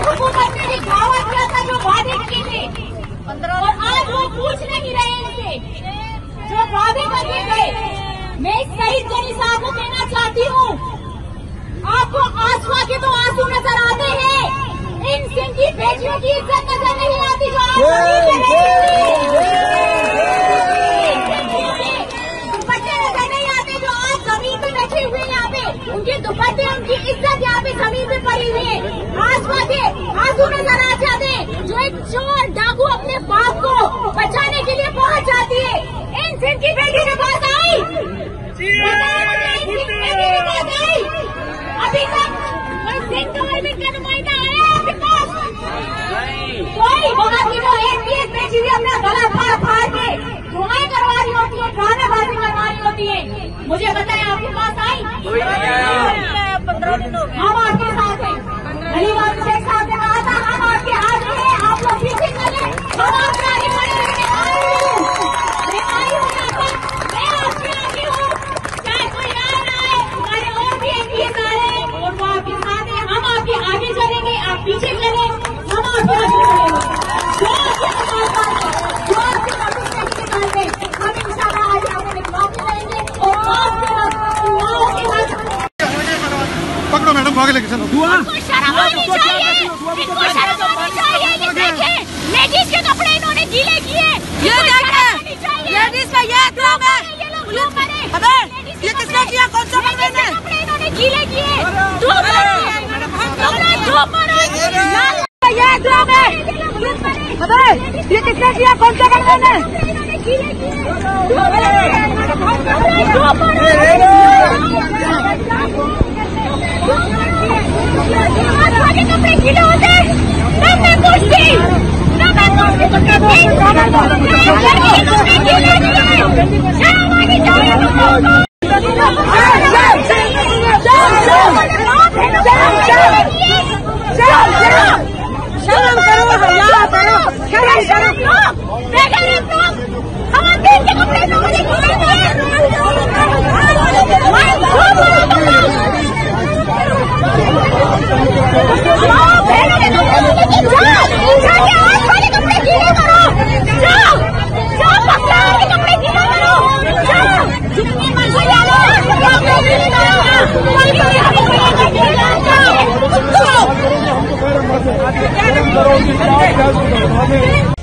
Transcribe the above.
हुकूमत ने भी दावा किया था जो वादे किए थे, और आज वो पूछ नहीं रहे इनसे जो वादे करके गए। मैं इस शहीद गनी साहब को कहना चाहती हूँ, आपको आसमां के तो आंसू नजर आते हैं, इन सिंह की बेटियों की इज्जत नजर नहीं आती जो आप दुपट्टे नजर नहीं आते जो आज जमीन पे बैठे हुए यहाँ पे, उनके दुपट्टे उनकी इज्जत यहाँ पे जमीन पे पड़ी हुई है। आसमां के आंसू नजर आ जाते जो एक चोर डाकू अपने बाप को बचाने के लिए पहुंच जाती है। इन सिंह की बेटी के पास आई, अभी तक कोई सिंह गवर्नमेंट का नुमाइंदा आया आपके पास? कोई वहाँ की जो एक बेची हुई अपना गला फाड़ के दुआएं करवा रही होती है, गानाबाजी करवा रही होती है, मुझे बताएं आपके पास आई? 15 दिन हो गए। हम आपके साथ हैं, गलीबाग शेख साहब ने कहा था हम आपके हाथ में हैं, आप लोग पीछे चले, हम आपका आगे बढ़े। मैं आई हूँ यहाँ पर, मैं आपके आगे हूँ, चाहे कोई आ रहा है, हमारे और भी एमपीएस आ रहे हैं और वो आपके साथ हैं, हम आपके आगे चलेंगे, आप पीछे चले, हम आपके आगे चलेंगे। जो आपके हम इंशाल्लाह आज आपको निकलवाते रहेंगे और पकड़ो मैडम, भाग लेके चलो। इनको शर्म आनी चाहिए, इनको शर्म आनी चाहिए। ये देखें, लेडीज के कपड़े इन्होंने गीले किए, ये देखें, लेडीज का ये काम है। अबे ये किसने किया, कौन सा बंदे ने कपड़े इन्होंने गीले किए? धूप मारो, ये काम है। अबे ये किसने किया, कौन सा बंदे ने गीले किए? आसमां के कपड़े गीले होते हैं, ना मैं पूछती, ना मैं पूछती, कपड़े गीले शर्म आनी चाहिए लोगों को। शर्म करो, हया करो, शर्म हम देश के कपड़े गीले करो।